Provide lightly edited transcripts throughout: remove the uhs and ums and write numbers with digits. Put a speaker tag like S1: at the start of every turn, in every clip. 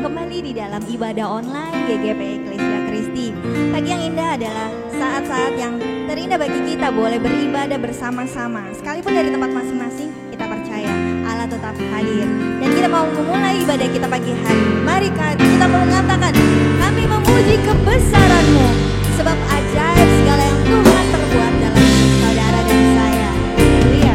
S1: kembali di dalam ibadah online GGP Eklesia Kristi. Pagi yang indah adalah saat-saat yang terindah bagi kita boleh beribadah bersama-sama. Sekalipun dari tempat masing-masing, kita percaya Allah tetap hadir. Dan kita mau memulai ibadah kita pagi hari. Mari kita mau mengatakan, kami memuji kebesaran-Mu, sebab ajaib segala yang Tuhan perbuat dalam hidup saudara dan saya. Haleluya.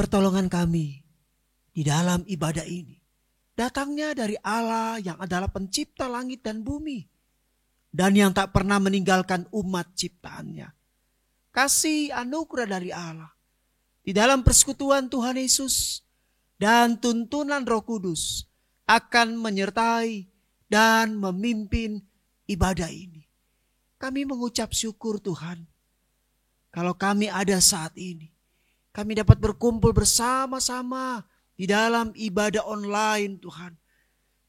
S2: Pertolongan kami di dalam ibadah ini datangnya dari Allah yang adalah pencipta langit dan bumi dan yang tak pernah meninggalkan umat ciptaannya. Kasih anugerah dari Allah di dalam persekutuan Tuhan Yesus dan tuntunan Roh Kudus akan menyertai dan memimpin ibadah ini. Kami mengucap syukur Tuhan kalau kami ada saat ini. Kami dapat berkumpul bersama-sama di dalam ibadah online Tuhan.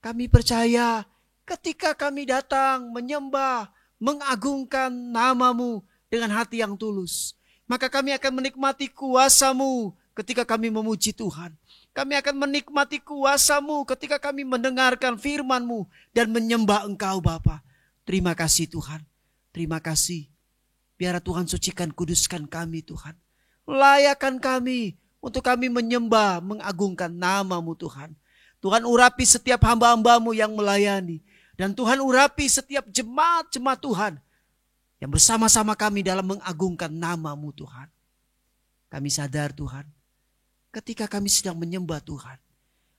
S2: Kami percaya ketika kami datang menyembah, mengagungkan nama-Mu dengan hati yang tulus, maka kami akan menikmati kuasa-Mu ketika kami memuji Tuhan. Kami akan menikmati kuasa-Mu ketika kami mendengarkan firman-Mu dan menyembah Engkau Bapa. Terima kasih Tuhan. Terima kasih. Biar Tuhan sucikan, kuduskan kami Tuhan. Layakan kami untuk kami menyembah, mengagungkan nama-Mu Tuhan. Tuhan urapi setiap hamba-hamba-Mu yang melayani. Dan Tuhan urapi setiap jemaat-jemaat Tuhan yang bersama-sama kami dalam mengagungkan nama-Mu Tuhan. Kami sadar Tuhan, ketika kami sedang menyembah Tuhan,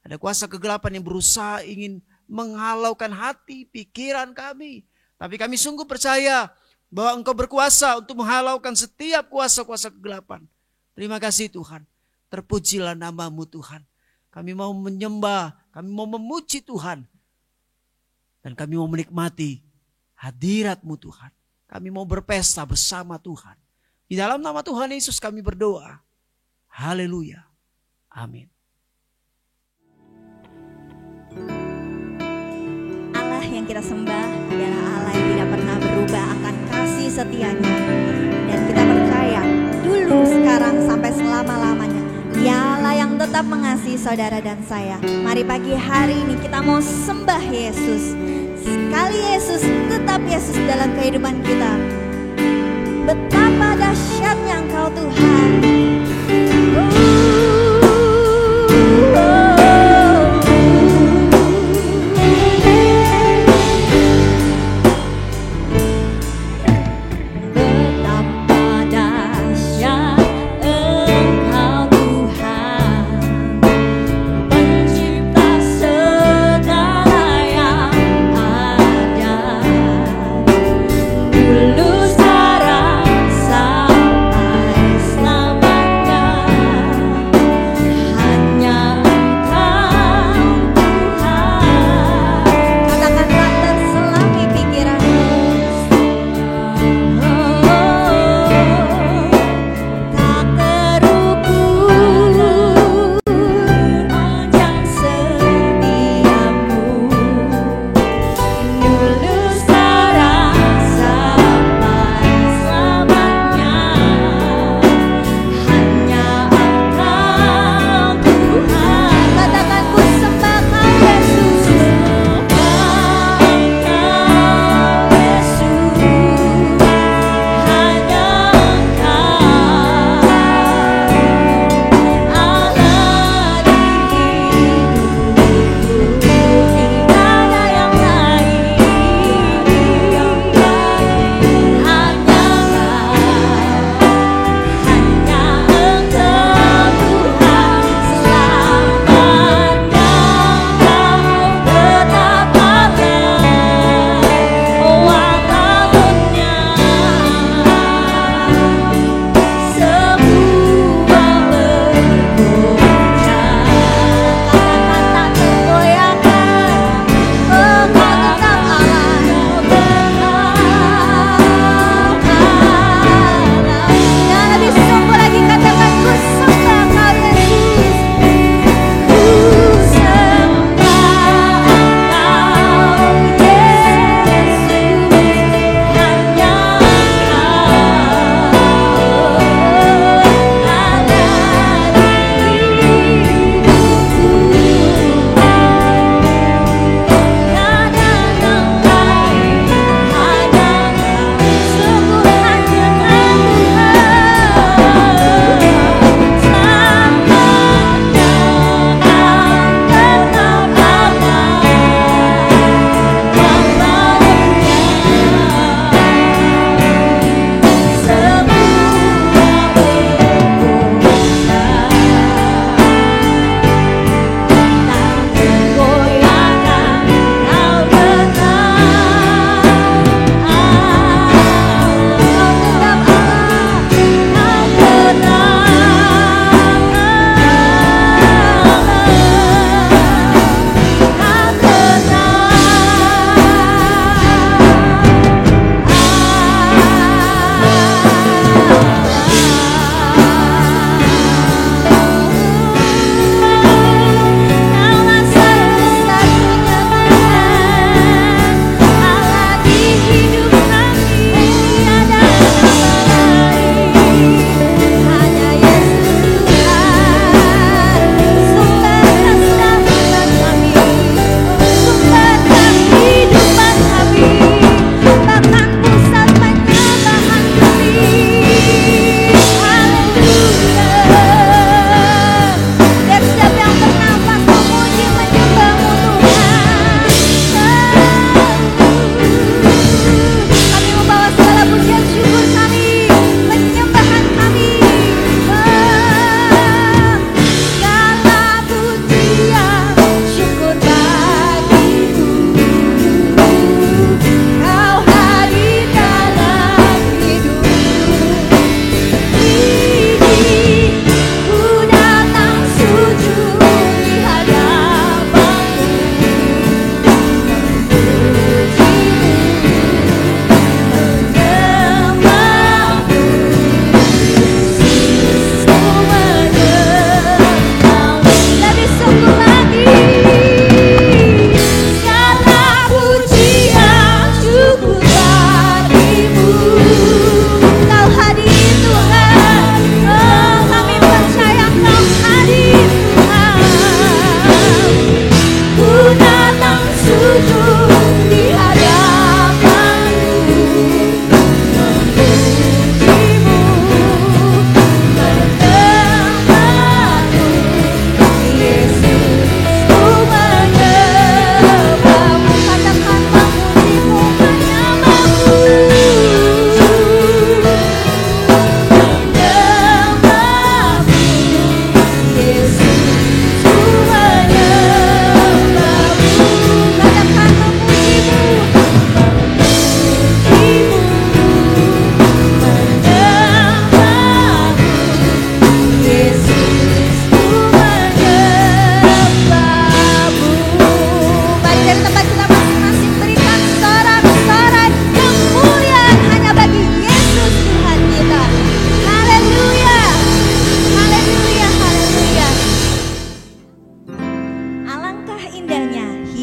S2: ada kuasa kegelapan yang berusaha ingin menghalaukan hati, pikiran kami. Tapi kami sungguh percaya bahwa Engkau berkuasa untuk menghalaukan setiap kuasa-kuasa kegelapan. Terima kasih Tuhan. Terpujilah nama-Mu Tuhan. Kami mau menyembah, kami mau memuji Tuhan. Dan kami mau menikmati hadirat-Mu Tuhan. Kami mau berpesta bersama Tuhan. Di dalam nama Tuhan Yesus kami berdoa. Haleluya. Amin.
S1: Allah yang kita sembah adalah Allah yang tidak pernah berubah akan kasih setianya. Dan kita percaya dulu, sekarang, sampai selama-lamanya Dialah yang tetap mengasihi saudara dan saya. Mari pagi hari ini kita mau sembah Yesus. Sekali Yesus, tetap Yesus dalam kehidupan kita. Betapa dahsyatnya Engkau Tuhan. Betapa dahsyat Engkau Tuhan, pencipta segala yang ada, dulu sekarang sampai selamanya.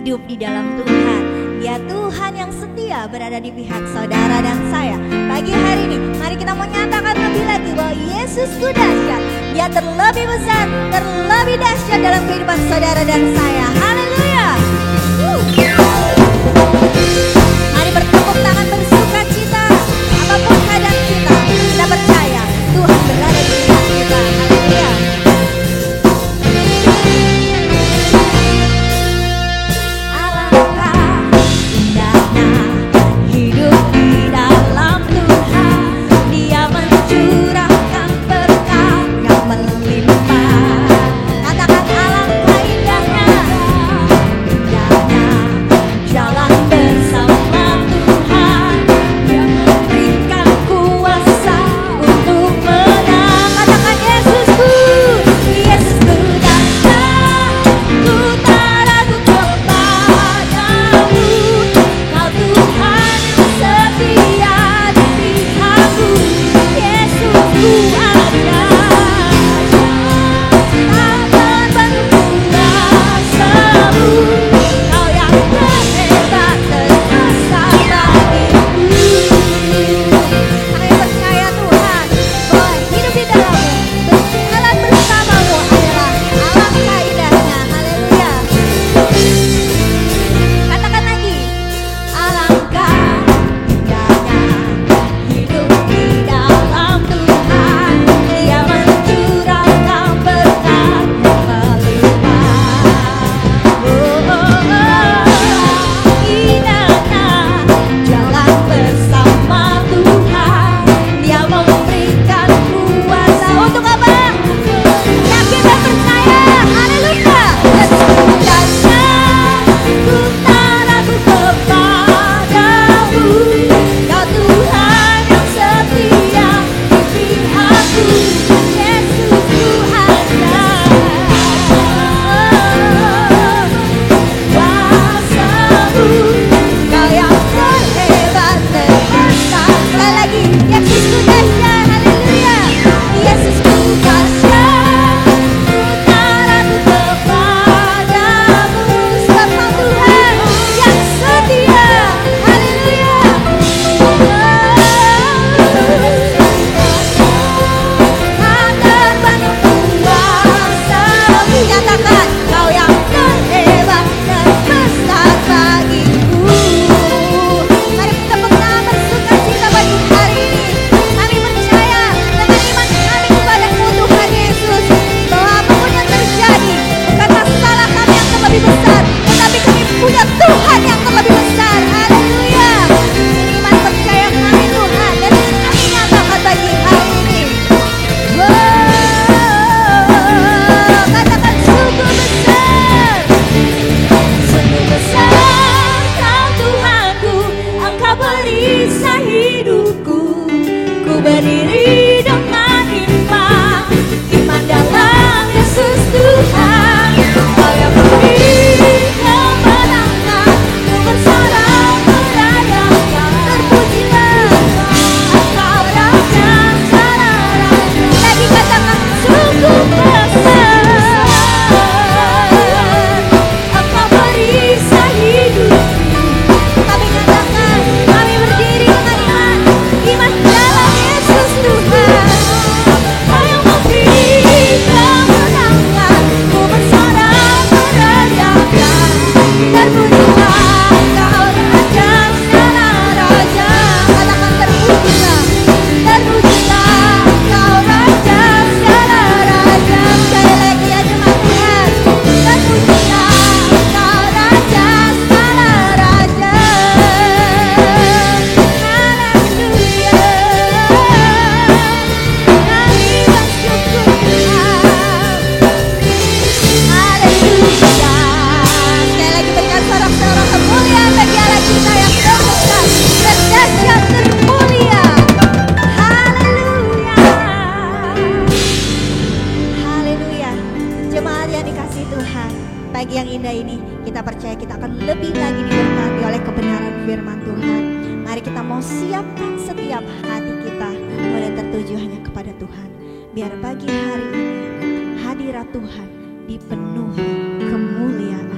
S1: hidup di dalam Tuhan. Ya, Tuhan yang setia berada di pihak saudara dan saya. Pagi hari ini mari kita mau nyatakan lebih lagi bahwa Yesusku dahsyat. Dia terlebih besar, terlebih dahsyat dalam kehidupan saudara dan saya. Haleluya. Mari bertepuk tangan bersuka cita. Apapun keadaan kita, kita percaya Tuhan berada di pihak kita. Haleluya. Biar pagi hari ini hadirat Tuhan dipenuhi kemuliaan.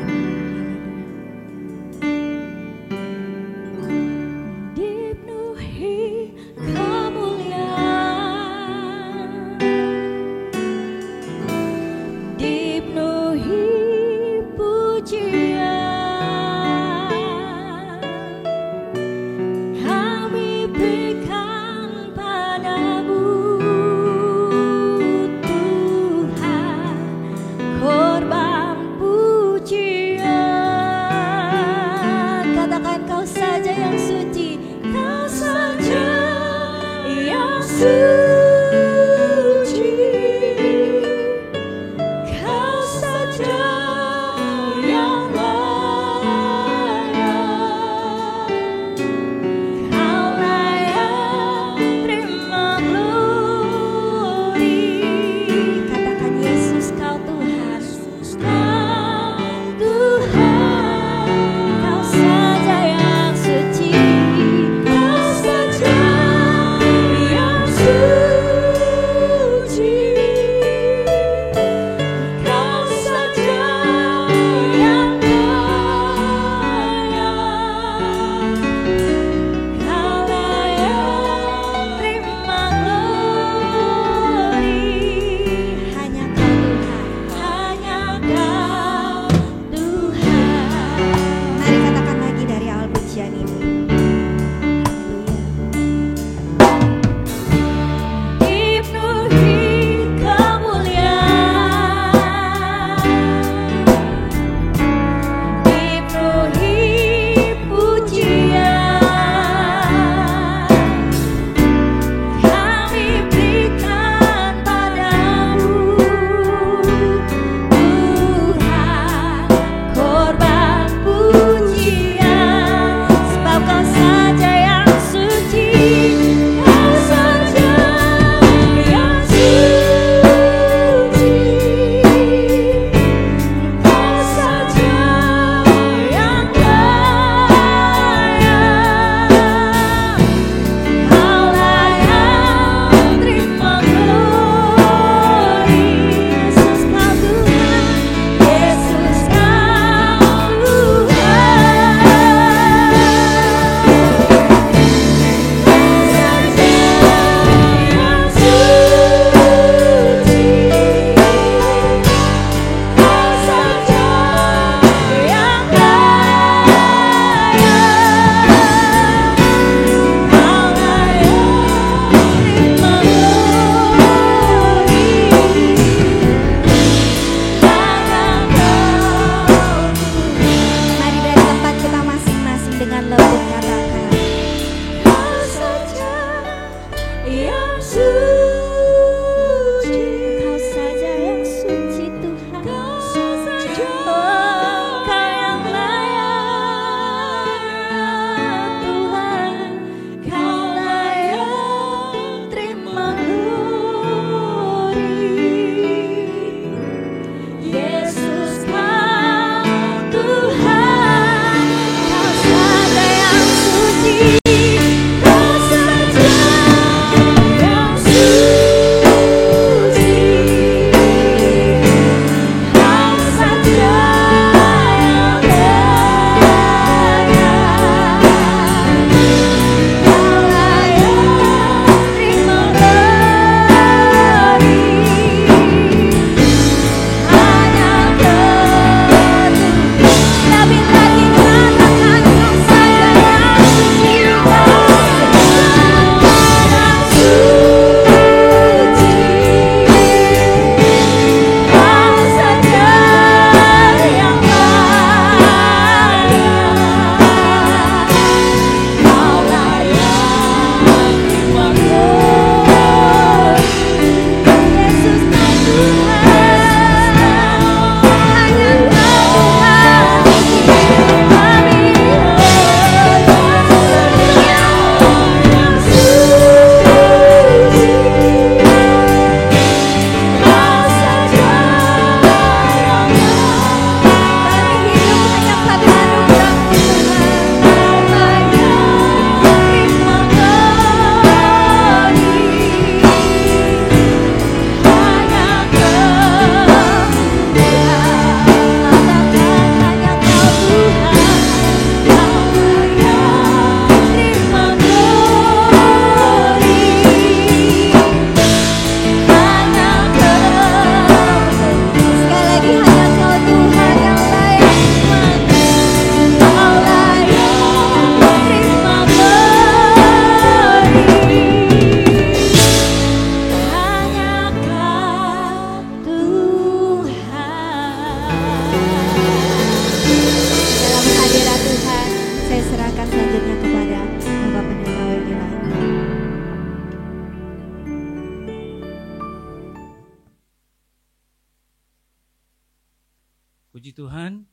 S3: Puji Tuhan,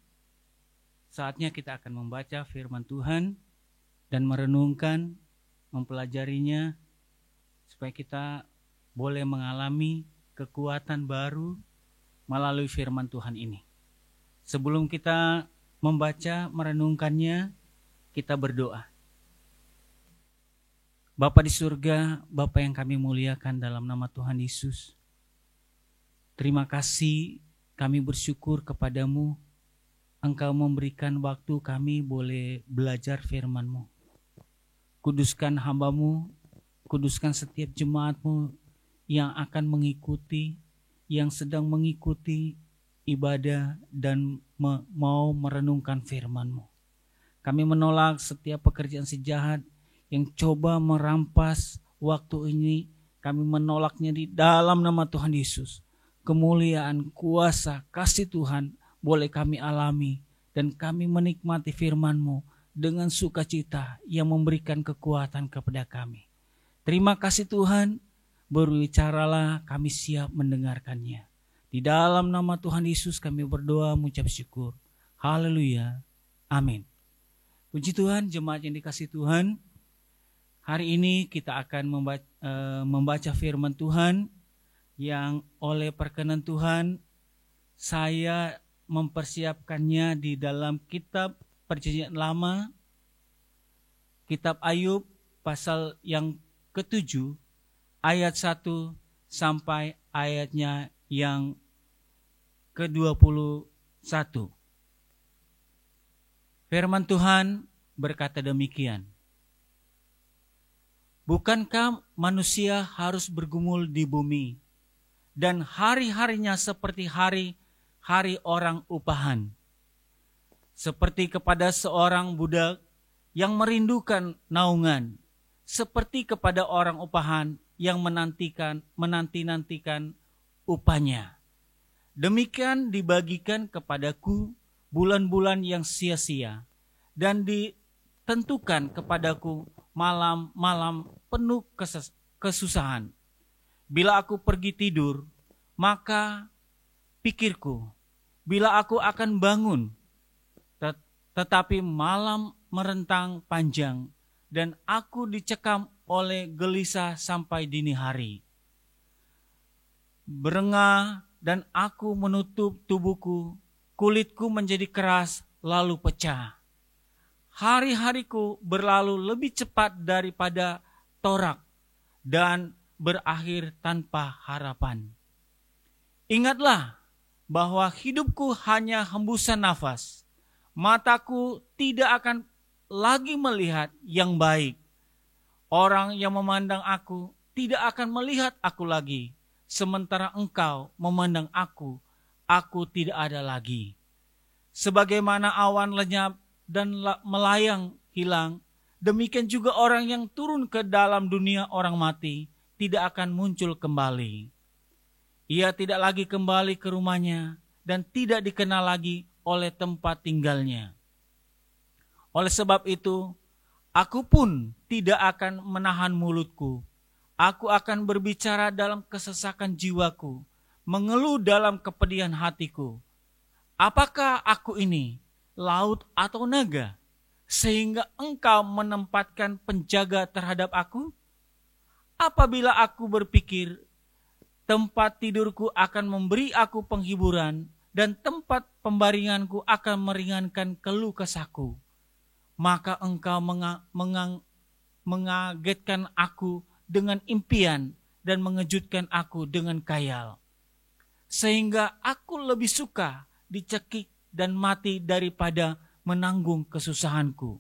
S3: saatnya kita akan membaca firman Tuhan dan merenungkan, mempelajarinya supaya kita boleh mengalami kekuatan baru melalui firman Tuhan ini. Sebelum kita membaca, merenungkannya, kita berdoa. Bapa di surga, Bapa yang kami muliakan dalam nama Tuhan Yesus, terima kasih, kami bersyukur kepadamu, Engkau memberikan waktu kami boleh belajar firman-Mu. Kuduskan hamba-Mu, kuduskan setiap jemaat-Mu yang akan mengikuti, yang sedang mengikuti ibadah dan mau merenungkan firman-Mu. Kami menolak setiap pekerjaan si jahat yang coba merampas waktu ini. Kami menolaknya di dalam nama Tuhan Yesus. Kemuliaan, kuasa, kasih Tuhan boleh kami alami dan kami menikmati firman-Mu dengan sukacita yang memberikan kekuatan kepada kami. Terima kasih Tuhan, berbicaralah, kami siap mendengarkannya. Di dalam nama Tuhan Yesus kami berdoa mengucap syukur. Haleluya. Amin. Puji Tuhan, jemaat yang dikasihi Tuhan. Hari ini kita akan membaca firman Tuhan yang oleh perkenan Tuhan saya mempersiapkannya di dalam kitab Perjanjian Lama, kitab Ayub pasal yang ke-7 ayat 1 sampai ayatnya yang ke-21. Firman Tuhan berkata demikian. Bukankah manusia harus bergumul di bumi dan hari-harinya seperti hari orang upahan, seperti kepada seorang budak yang merindukan naungan, seperti kepada orang upahan yang menanti-nantikan upahnya. Demikian dibagikan kepadaku bulan-bulan yang sia-sia, dan ditentukan kepadaku malam-malam penuh kesusahan. Bila aku pergi tidur, maka pikirku, bila aku akan bangun, tetapi malam merentang panjang, dan aku dicekam oleh gelisah sampai dini hari. Berengah dan aku menutup tubuhku, kulitku menjadi keras lalu pecah. Hari-hariku berlalu lebih cepat daripada torak dan berakhir tanpa harapan. Ingatlah bahwa hidupku hanya hembusan nafas. Mataku tidak akan lagi melihat yang baik. Orang yang memandang aku tidak akan melihat aku lagi. Sementara engkau memandang aku tidak ada lagi. Sebagaimana awan lenyap dan melayang hilang, demikian juga orang yang turun ke dalam dunia orang mati tidak akan muncul kembali. Ia tidak lagi kembali ke rumahnya dan tidak dikenal lagi oleh tempat tinggalnya. Oleh sebab itu, aku pun tidak akan menahan mulutku. Aku akan berbicara dalam kesesakan jiwaku, mengeluh dalam kepedihan hatiku. Apakah aku ini, laut atau naga, sehingga engkau menempatkan penjaga terhadap aku? Apabila aku berpikir, tempat tidurku akan memberi aku penghiburan, dan tempat pembaringanku akan meringankan keluh kesahku, maka engkau mengagetkan aku dengan impian dan mengejutkan aku dengan khayal. Sehingga aku lebih suka dicekik dan mati daripada menanggung kesusahanku.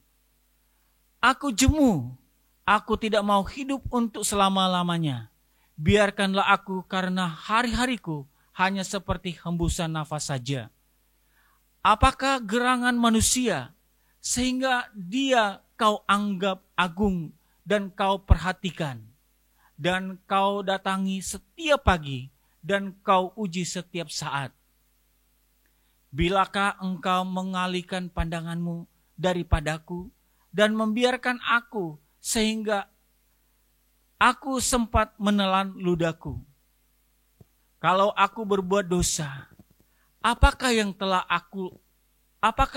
S3: Aku jemu, aku tidak mau hidup untuk selama-lamanya. Biarkanlah aku karena hari-hariku hanya seperti hembusan nafas saja. Apakah gerangan manusia sehingga dia kau anggap agung dan kau perhatikan, dan kau datangi setiap pagi dan kau uji setiap saat? Bilakah engkau mengalihkan pandanganmu daripadaku dan membiarkan aku sehingga aku sempat menelan ludahku? Kalau aku berbuat dosa, apakah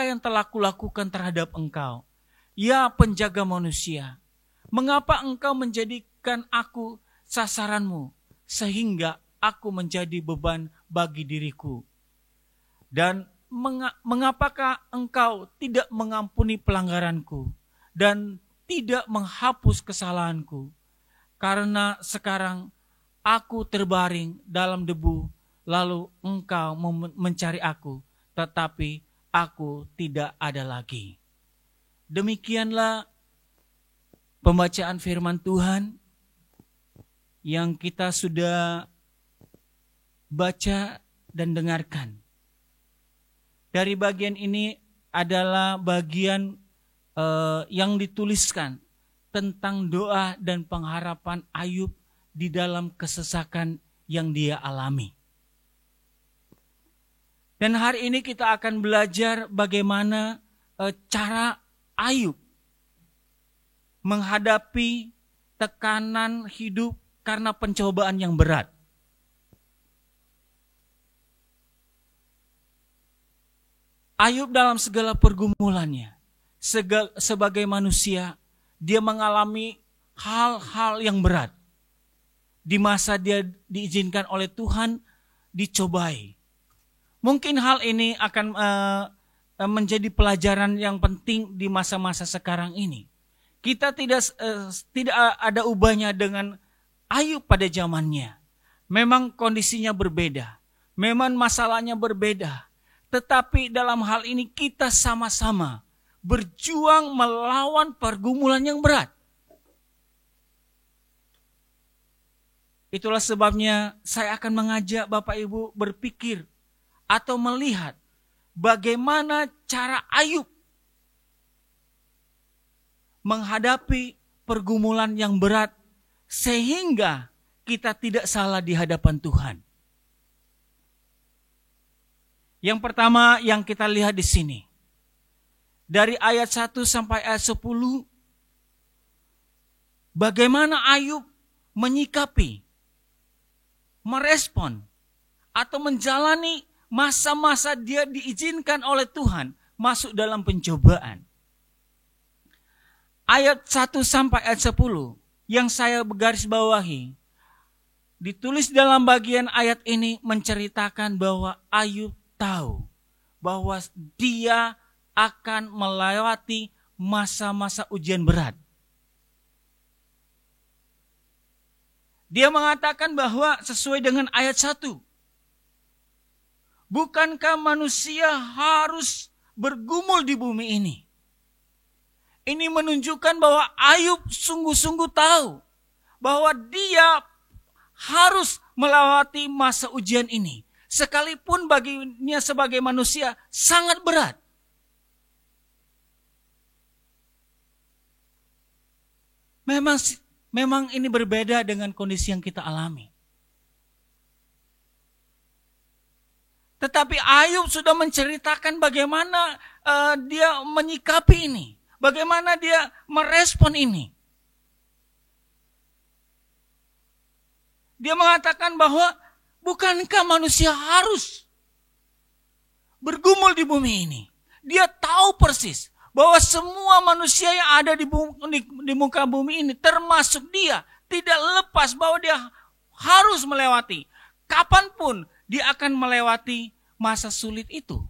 S3: yang telah kulakukan terhadap engkau? Ya penjaga manusia, mengapa engkau menjadikan aku sasaranmu, sehingga aku menjadi beban bagi diriku? Dan mengapakah engkau tidak mengampuni pelanggaranku dan tidak menghapus kesalahanku? Karena sekarang aku terbaring dalam debu, lalu engkau mencari aku, tetapi aku tidak ada lagi. Demikianlah pembacaan firman Tuhan yang kita sudah baca dan dengarkan. Dari bagian ini adalah bagian yang dituliskan tentang doa dan pengharapan Ayub di dalam kesesakan yang dia alami. Dan hari ini kita akan belajar bagaimana cara Ayub menghadapi tekanan hidup karena pencobaan yang berat. Ayub dalam segala pergumulannya, sebagai manusia, dia mengalami hal-hal yang berat. Di masa dia diizinkan oleh Tuhan dicobai. Mungkin hal ini akan menjadi pelajaran yang penting di masa-masa sekarang ini. Kita tidak ada ubahnya dengan Ayub pada zamannya. Memang kondisinya berbeda. Memang masalahnya berbeda. Tetapi dalam hal ini kita sama-sama berjuang melawan pergumulan yang berat. Itulah sebabnya saya akan mengajak Bapak Ibu berpikir atau melihat bagaimana cara Ayub menghadapi pergumulan yang berat sehingga kita tidak salah di hadapan Tuhan. Yang pertama yang kita lihat di sini, dari ayat 1 sampai ayat 10, bagaimana Ayub menyikapi, merespon, atau menjalani masa-masa dia diizinkan oleh Tuhan masuk dalam pencobaan. Ayat 1 sampai ayat 10 yang saya garis bawahi, ditulis dalam bagian ayat ini menceritakan bahwa Ayub tahu bahwa dia akan melewati masa-masa ujian berat. Dia mengatakan bahwa sesuai dengan ayat 1, bukankah manusia harus bergumul di bumi ini? Ini menunjukkan bahwa Ayub sungguh-sungguh tahu bahwa dia harus melewati masa ujian ini. Sekalipun baginya sebagai manusia sangat berat. Memang ini berbeda dengan kondisi yang kita alami. Tetapi Ayub sudah menceritakan bagaimana dia menyikapi ini. Bagaimana dia merespon ini. Dia mengatakan bahwa bukankah manusia harus bergumul di bumi ini. Dia tahu persis bahwa semua manusia yang ada di muka bumi ini, termasuk dia, tidak lepas bahwa dia harus melewati. Kapanpun dia akan melewati masa sulit itu,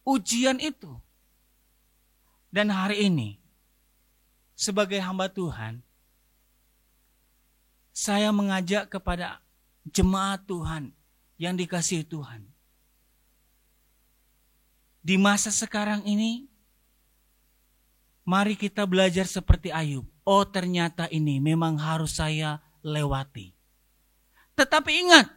S3: ujian itu. Dan hari ini, sebagai hamba Tuhan, saya mengajak kepada jemaat Tuhan yang dikasihi Tuhan. Di masa sekarang ini, mari kita belajar seperti Ayub. Oh, ternyata ini memang harus saya lewati. Tetapi ingat,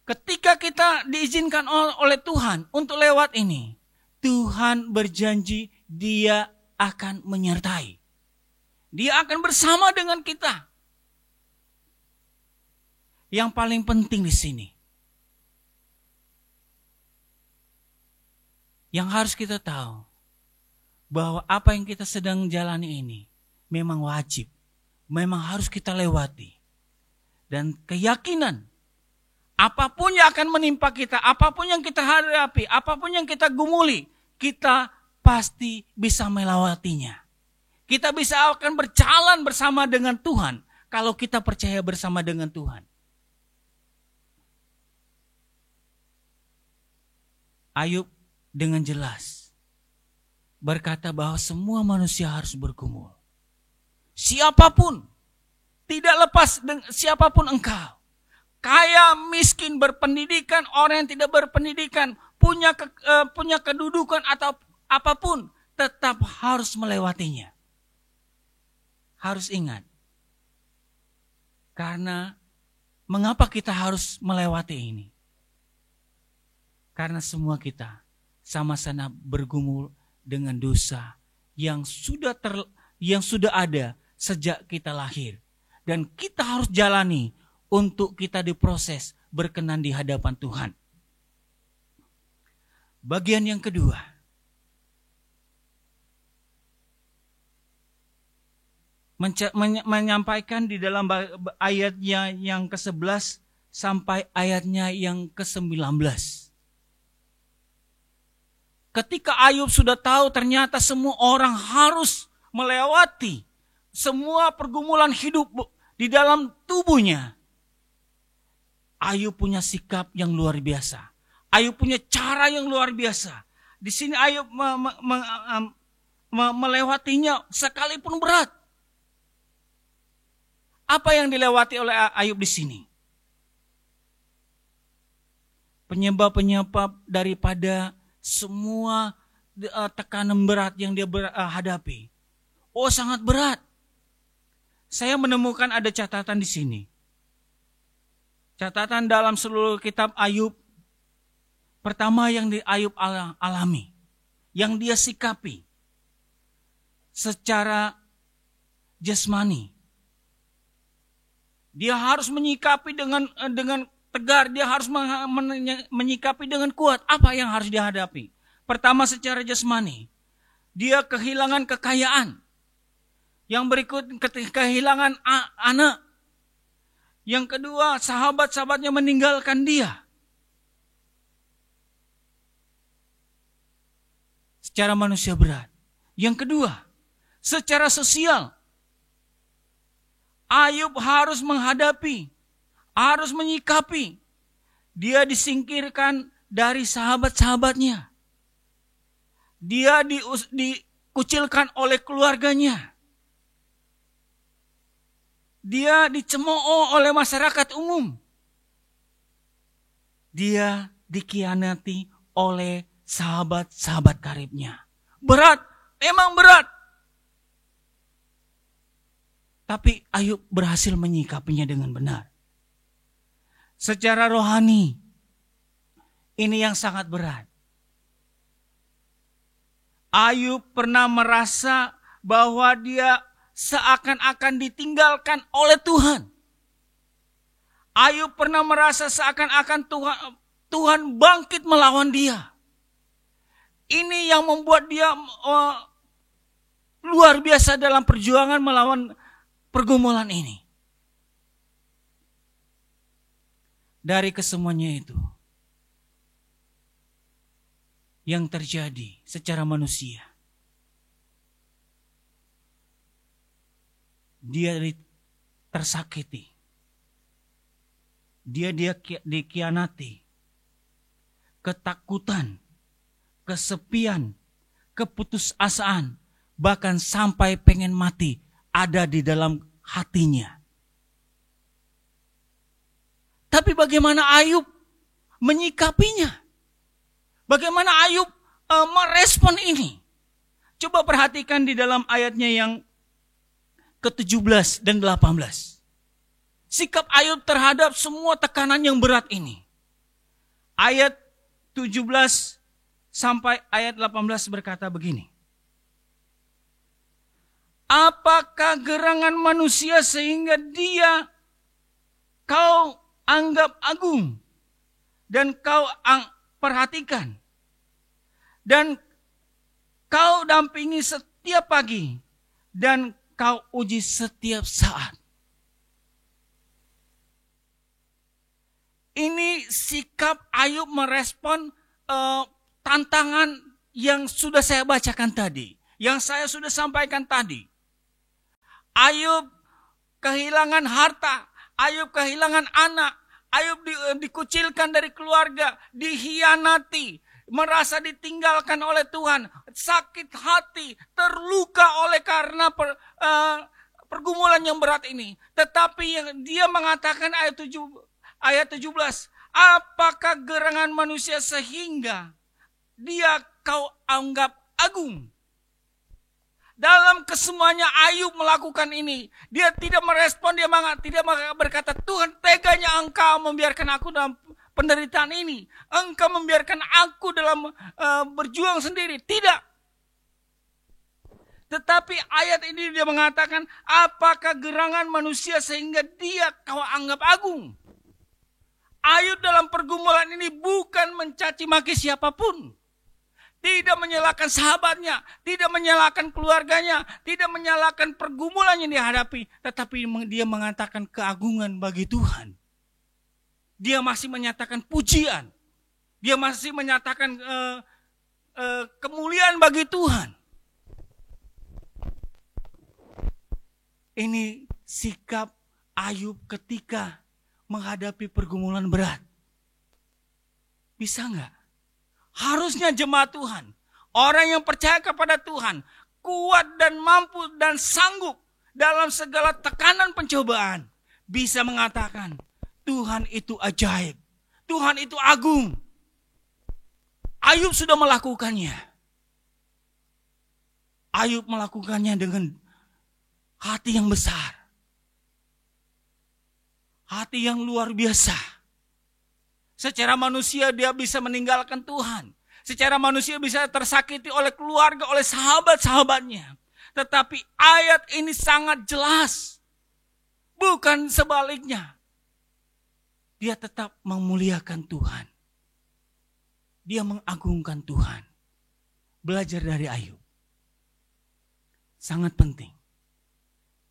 S3: ketika kita diizinkan oleh Tuhan untuk lewat ini, Tuhan berjanji Dia akan menyertai. Dia akan bersama dengan kita. Yang paling penting di sini, yang harus kita tahu, bahwa apa yang kita sedang jalani ini memang wajib, memang harus kita lewati. Dan keyakinan Apapun yang akan menimpa kita, apapun yang kita hadapi, apapun yang kita gumuli, kita pasti bisa melewatinya. Kita bisa akan berjalan bersama dengan Tuhan kalau kita percaya bersama dengan Tuhan. Ayub dengan jelas berkata bahwa semua manusia harus bergumul. Siapapun, tidak lepas siapapun engkau. Kaya, miskin, berpendidikan, orang yang tidak berpendidikan, punya kedudukan atau apapun, tetap harus melewatinya. Harus ingat. Karena mengapa kita harus melewati ini? Karena semua kita sama-sama bergumul dengan dosa yang sudah ada sejak kita lahir. Dan kita harus jalani untuk kita diproses berkenan di hadapan Tuhan. Bagian yang kedua. Menyampaikan di dalam ayatnya yang ke-11 sampai ayatnya yang ke-19. Ketika Ayub sudah tahu ternyata semua orang harus melewati semua pergumulan hidup di dalam tubuhnya. Ayub punya sikap yang luar biasa. Ayub punya cara yang luar biasa. Di sini Ayub melewatinya sekalipun berat. Apa yang dilewati oleh Ayub di sini? Penyebab-penyebab daripada semua tekanan berat yang dia hadapi. Oh, sangat berat. Saya menemukan ada catatan di sini. Catatan dalam seluruh kitab Ayub. Pertama yang Ayub alami. Yang dia sikapi. Secara jasmani. Dia harus menyikapi dengan tegar. Dia harus menyikapi dengan kuat. Apa yang harus dihadapi? Pertama secara jasmani. Dia kehilangan kekayaan. Yang berikut kehilangan anak. Yang kedua, sahabat-sahabatnya meninggalkan dia. Secara manusia berat. Yang kedua, secara sosial. Ayub harus menghadapi, harus menyikapi. Dia disingkirkan dari sahabat-sahabatnya. Dia dikucilkan oleh keluarganya. Dia dicemooh oleh masyarakat umum. Dia dikhianati oleh sahabat-sahabat karibnya. Berat, memang berat. Tapi Ayub berhasil menyikapinya dengan benar. Secara rohani, ini yang sangat berat. Ayub pernah merasa bahwa dia seakan-akan ditinggalkan oleh Tuhan. Ayub pernah merasa seakan-akan Tuhan bangkit melawan dia. Ini yang membuat dia luar biasa dalam perjuangan melawan pergumulan ini. Dari kesemuanya itu, yang terjadi secara manusia, dia tersakiti. Dia dikhianati. Ketakutan, kesepian, keputusasaan, bahkan sampai pengen mati ada di dalam hatinya. Tapi bagaimana Ayub menyikapinya? Bagaimana Ayub merespon ini? Coba perhatikan di dalam ayatnya yang ke-17 dan 18. Sikap Ayub terhadap semua tekanan yang berat ini. Ayat 17 sampai ayat 18 berkata begini. Apakah gerangan manusia sehingga dia kau anggap agung dan kau perhatikan dan kau dampingi setiap pagi dan kau uji setiap saat. Ini sikap Ayub merespon tantangan yang sudah saya bacakan tadi, yang saya sudah sampaikan tadi. Ayub kehilangan harta, Ayub kehilangan anak, Ayub dikucilkan dari keluarga, dihianati, merasa ditinggalkan oleh Tuhan, sakit hati, terluka oleh karena pergumulan yang berat ini. Tetapi yang dia mengatakan ayat 17, apakah gerangan manusia sehingga dia kau anggap agung? Dalam kesemuanya Ayub melakukan ini. Dia tidak merespon, dia tidak berkata, Tuhan teganya engkau membiarkan aku dalam penderitaan ini. Engkau membiarkan aku dalam berjuang sendiri. Tidak. Tetapi ayat ini dia mengatakan, apakah gerangan manusia sehingga dia kau anggap agung? Ayub dalam pergumulan ini bukan mencaci maki siapapun. Tidak menyalahkan sahabatnya, tidak menyalahkan keluarganya, tidak menyalahkan pergumulan yang dihadapi. Tetapi dia mengatakan keagungan bagi Tuhan. Dia masih menyatakan pujian. Dia masih menyatakan kemuliaan bagi Tuhan. Ini sikap Ayub ketika menghadapi pergumulan berat. Bisa enggak? Harusnya jemaat Tuhan, orang yang percaya kepada Tuhan, kuat dan mampu dan sanggup dalam segala tekanan pencobaan, bisa mengatakan, Tuhan itu ajaib, Tuhan itu agung. Ayub sudah melakukannya. Ayub melakukannya dengan hati yang besar. Hati yang luar biasa. Secara manusia dia bisa meninggalkan Tuhan. Secara manusia bisa tersakiti oleh keluarga, oleh sahabat-sahabatnya. Tetapi ayat ini sangat jelas. Bukan sebaliknya. Dia tetap memuliakan Tuhan. Dia mengagungkan Tuhan. Belajar dari Ayub. Sangat penting.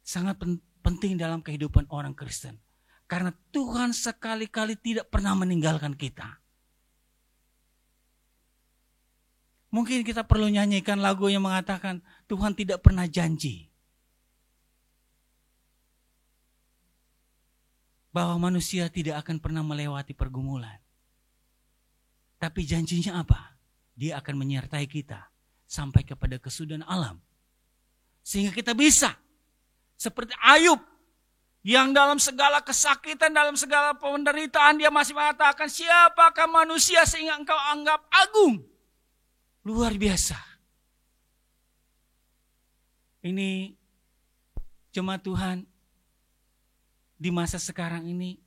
S3: Sangat penting dalam kehidupan orang Kristen. Karena Tuhan sekali-kali tidak pernah meninggalkan kita. Mungkin kita perlu nyanyikan lagu yang mengatakan Tuhan tidak pernah janji bahwa manusia tidak akan pernah melewati pergumulan. Tapi janjinya apa? Dia akan menyertai kita sampai kepada kesudahan alam. Sehingga kita bisa seperti Ayub yang dalam segala kesakitan, dalam segala penderitaan dia masih mengatakan, siapakah manusia sehingga engkau anggap agung? Luar biasa. Ini jemaat Tuhan di masa sekarang ini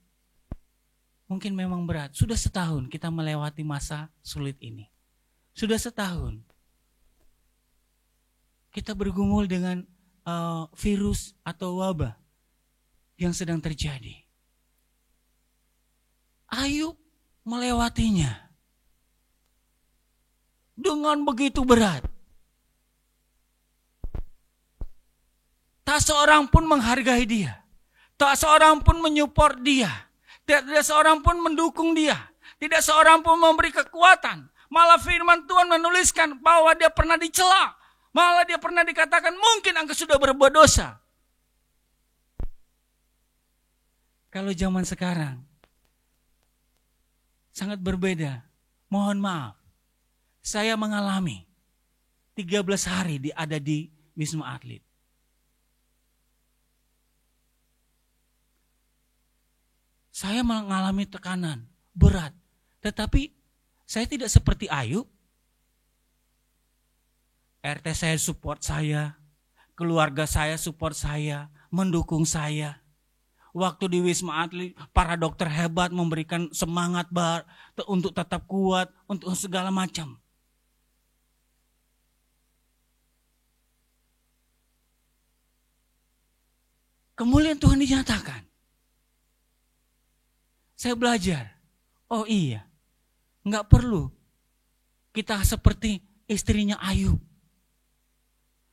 S3: mungkin memang berat. Sudah setahun kita melewati masa sulit ini. Sudah setahun kita bergumul dengan virus atau wabah yang sedang terjadi. Ayub melewatinya dengan begitu berat. Tak seorang pun menghargai dia. Tak seorang pun menyupport dia. Tidak seorang pun mendukung dia. Tidak seorang pun memberi kekuatan. Malah firman Tuhan menuliskan bahwa dia pernah dicela. Malah dia pernah dikatakan mungkin engkau sudah berbuat dosa. Kalau zaman sekarang sangat berbeda. Mohon maaf. Saya mengalami 13 hari ada di Wisma Atlet. Saya mengalami tekanan berat. Tetapi saya tidak seperti Ayub. RT saya support saya. Keluarga saya support saya. Mendukung saya. Waktu di Wisma Atlet, para dokter hebat memberikan semangat untuk tetap kuat, untuk segala macam. Kemuliaan Tuhan dinyatakan. Saya belajar, oh iya, nggak perlu kita seperti istrinya Ayub.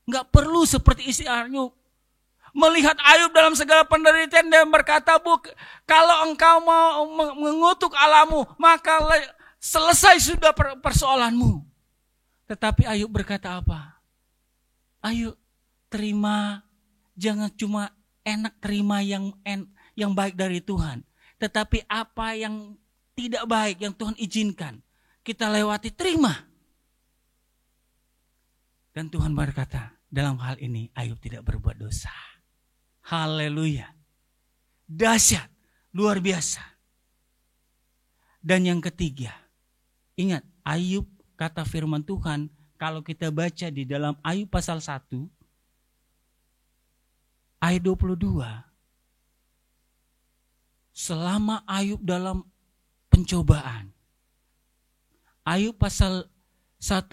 S3: Nggak perlu seperti istri Ayub. melihat Ayub dalam segala penderitaan dan berkata, kalau engkau mau mengutuk Allahmu, maka selesai sudah persoalanmu. Tetapi Ayub berkata apa? Ayo terima, jangan cuma enak terima yang baik dari Tuhan. Tetapi apa yang tidak baik yang Tuhan izinkan, kita lewati, terima. Dan Tuhan berkata, dalam hal ini Ayub tidak berbuat dosa. Haleluya. Dahsyat, luar biasa. Dan yang ketiga, ingat Ayub, kata firman Tuhan, kalau kita baca di dalam Ayub pasal 1, ayat 22. Selama Ayub dalam pencobaan. Ayub pasal 1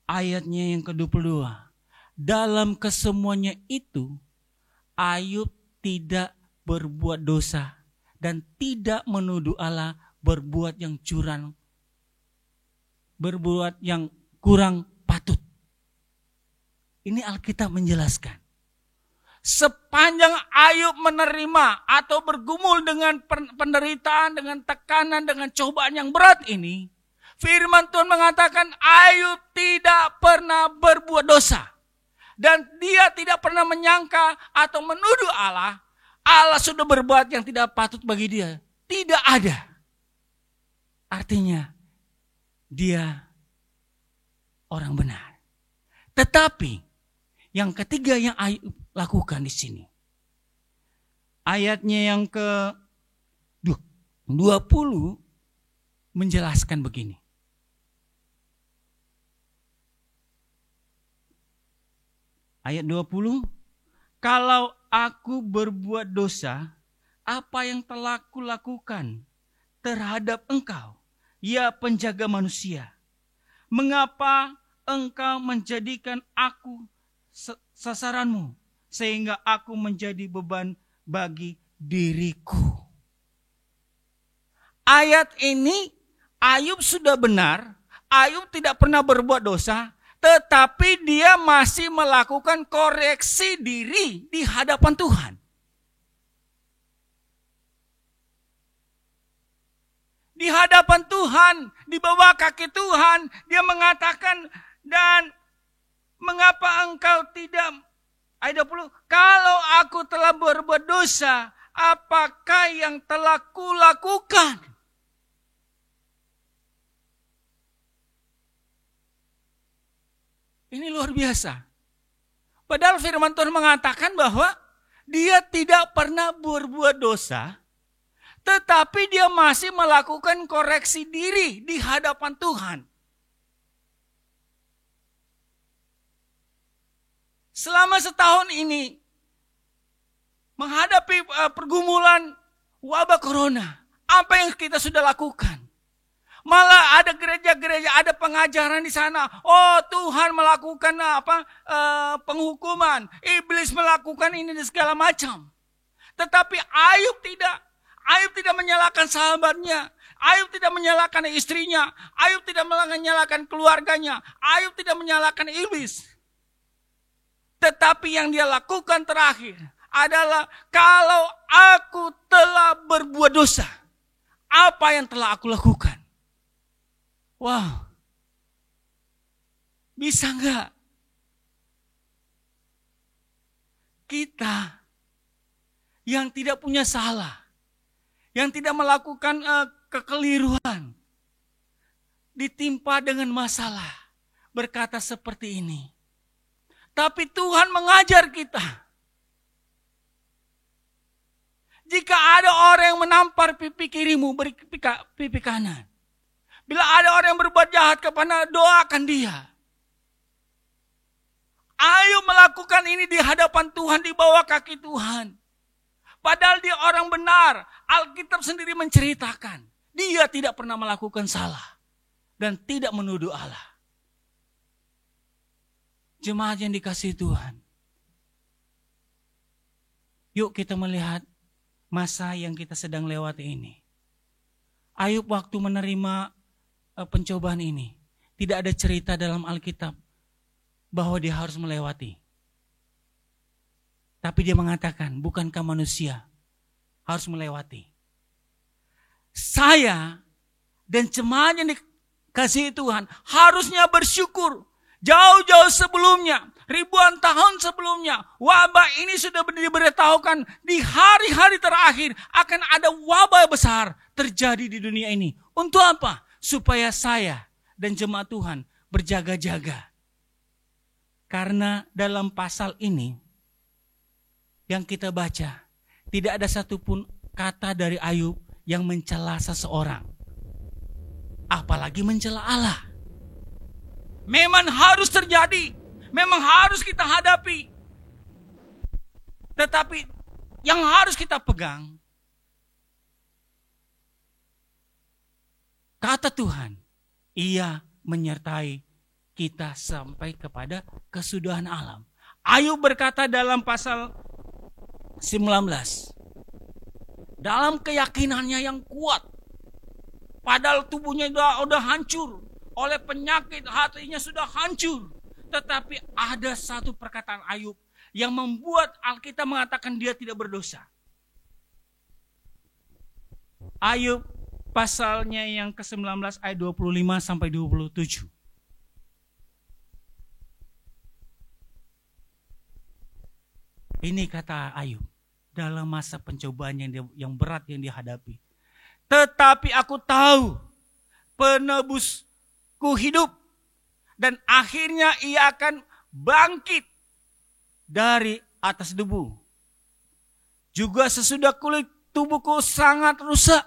S3: ayatnya yang ke-22. Dalam kesemuanya itu, Ayub tidak berbuat dosa dan tidak menuduh Allah berbuat yang curang, berbuat yang kurang patut. Ini Alkitab menjelaskan. Sepanjang Ayub menerima atau bergumul dengan penderitaan, dengan tekanan, dengan cobaan yang berat ini, firman Tuhan mengatakan Ayub tidak pernah berbuat dosa. Dan dia tidak pernah menyangka atau menuduh Allah sudah berbuat yang tidak patut bagi dia. Tidak ada. Artinya dia orang benar. Tetapi yang ketiga yang Ayub lakukan di sini. Ayatnya yang ke-20 menjelaskan begini. Ayat 20, kalau aku berbuat dosa, apa yang telah kulakukan terhadap engkau, ya penjaga manusia? Mengapa engkau menjadikan aku sasaranmu, sehingga aku menjadi beban bagi diriku? Ayat ini, Ayub sudah benar, Ayub tidak pernah berbuat dosa, tetapi dia masih melakukan koreksi diri di hadapan Tuhan. Di hadapan Tuhan, di bawah kaki Tuhan, dia mengatakan, dan mengapa engkau tidak, ayat 20, kalau aku telah berbuat dosa, apakah yang telah kulakukan? Ini luar biasa. Padahal firman Tuhan mengatakan bahwa dia tidak pernah berbuat dosa, tetapi dia masih melakukan koreksi diri di hadapan Tuhan. Selama setahun ini, menghadapi pergumulan wabah corona, apa yang kita sudah lakukan? Malah ada gereja-gereja, ada pengajaran di sana. Oh, Tuhan melakukan penghukuman. Iblis melakukan ini dan segala macam. Tetapi Ayub tidak. Ayub tidak menyalahkan sahabatnya. Ayub tidak menyalahkan istrinya. Ayub tidak menyalahkan keluarganya. Ayub tidak menyalahkan iblis. Tetapi yang dia lakukan terakhir adalah, kalau aku telah berbuat dosa, apa yang telah aku lakukan? Wow, bisa enggak kita yang tidak punya salah, yang tidak melakukan kekeliruan, ditimpa dengan masalah, berkata seperti ini? Tapi Tuhan mengajar kita. Jika ada orang yang menampar pipi kirimu, beri pipi kanan. Bila ada orang yang berbuat jahat kepada, doakan dia. Ayub melakukan ini di hadapan Tuhan, di bawah kaki Tuhan. Padahal dia orang benar. Alkitab sendiri menceritakan, dia tidak pernah melakukan salah dan tidak menuduh Allah. Jemaat yang dikasihi Tuhan, yuk kita melihat masa yang kita sedang lewati ini. Ayub waktu menerima pencobaan ini, tidak ada cerita dalam Alkitab bahwa dia harus melewati. Tapi dia mengatakan, bukankah manusia harus melewati? Saya dan jemaat yang dikasihi Tuhan harusnya bersyukur. Jauh-jauh sebelumnya, ribuan tahun sebelumnya, wabah ini sudah diberitahukan di hari-hari terakhir akan ada wabah besar terjadi di dunia ini. Untuk apa? Supaya saya dan jemaat Tuhan berjaga-jaga. Karena dalam pasal ini yang kita baca, tidak ada satupun kata dari Ayub yang mencela seseorang. Apalagi mencela Allah. Memang harus terjadi. Memang harus kita hadapi. Tetapi yang harus kita pegang, kata Tuhan, Ia menyertai kita sampai kepada kesudahan alam. Ayub berkata dalam pasal 19, dalam keyakinannya yang kuat, padahal tubuhnya sudah hancur, oleh penyakit hatinya sudah hancur. Tetapi ada satu perkataan Ayub yang membuat Alkitab mengatakan dia tidak berdosa. Ayub pasalnya yang ke-19 ayat 25 sampai 27. Ini kata Ayub dalam masa pencobaan yang berat yang dihadapi. Tetapi aku tahu penebusku hidup dan akhirnya ia akan bangkit dari atas debu. Juga sesudah kulit tubuhku sangat rusak,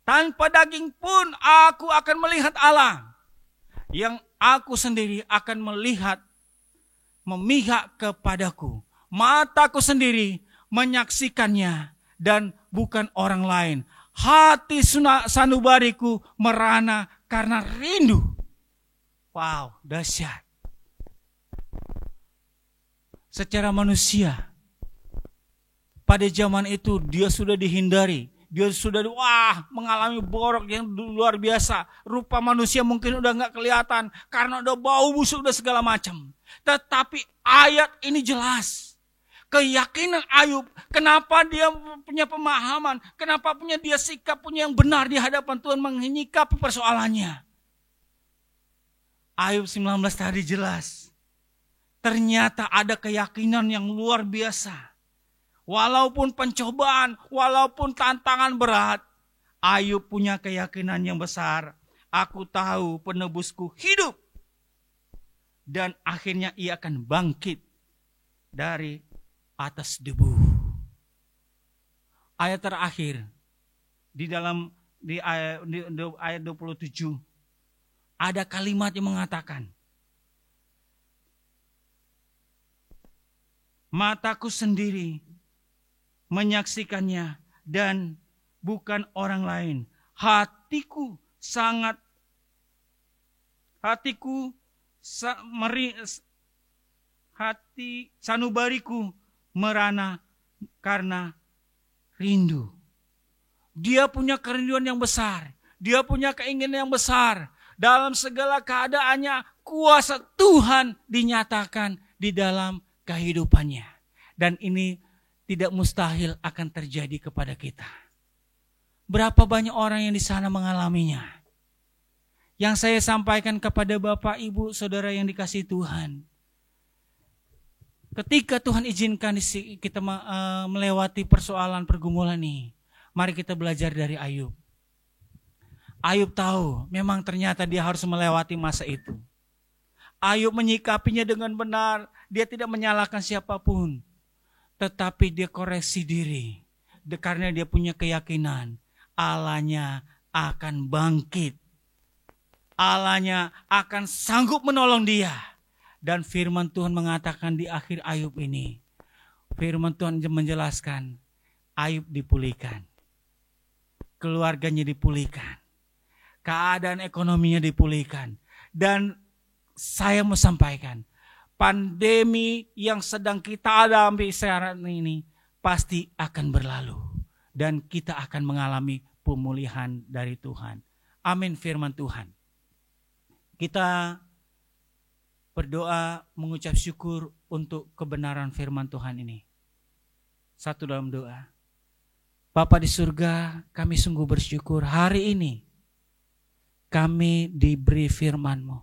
S3: tanpa daging pun aku akan melihat Allah, yang aku sendiri akan memihak kepadaku. Mataku sendiri menyaksikannya dan bukan orang lain. Hati sanubariku merana karena rindu. Wow, dahsyat. Secara manusia, pada zaman itu dia sudah dihindari. Dia sudah mengalami borok yang luar biasa. Rupa manusia mungkin udah gak kelihatan karena udah bau busuk, udah segala macam. Tetapi ayat ini jelas. Keyakinan Ayub, kenapa dia punya pemahaman, kenapa punya dia sikap, punya yang benar di hadapan Tuhan menyikapi persoalannya. Ayub 19 tadi jelas. Ternyata ada keyakinan yang luar biasa. Walaupun pencobaan, walaupun tantangan berat, Ayub punya keyakinan yang besar. Aku tahu penebusku hidup. Dan akhirnya ia akan bangkit dari atas debu. Ayat terakhir di ayat 27 ada kalimat yang mengatakan, mataku sendiri menyaksikannya dan bukan orang lain. Hati sanubariku merana karena rindu. Dia punya kerinduan yang besar. Dia punya keinginan yang besar. Dalam segala keadaannya kuasa Tuhan dinyatakan di dalam kehidupannya. Dan ini tidak mustahil akan terjadi kepada kita. Berapa banyak orang yang di sana mengalaminya. Yang saya sampaikan kepada Bapak, Ibu, Saudara yang dikasihi Tuhan. Ketika Tuhan izinkan kita melewati persoalan pergumulan ini, mari kita belajar dari Ayub. Ayub tahu memang ternyata dia harus melewati masa itu. Ayub menyikapinya dengan benar, dia tidak menyalahkan siapapun. Tetapi dia koreksi diri, karena dia punya keyakinan Allahnya akan bangkit. Allahnya akan sanggup menolong dia. Dan firman Tuhan mengatakan di akhir Ayub ini, firman Tuhan menjelaskan, Ayub dipulihkan, keluarganya dipulihkan, keadaan ekonominya dipulihkan. Dan saya mau sampaikan, pandemi yang sedang kita alami sekarang ini pasti akan berlalu. Dan kita akan mengalami pemulihan dari Tuhan. Amin firman Tuhan. Kita berdoa mengucap syukur untuk kebenaran firman Tuhan ini. satu dalam doa. Bapa di surga, kami sungguh bersyukur hari ini kami diberi firman-Mu.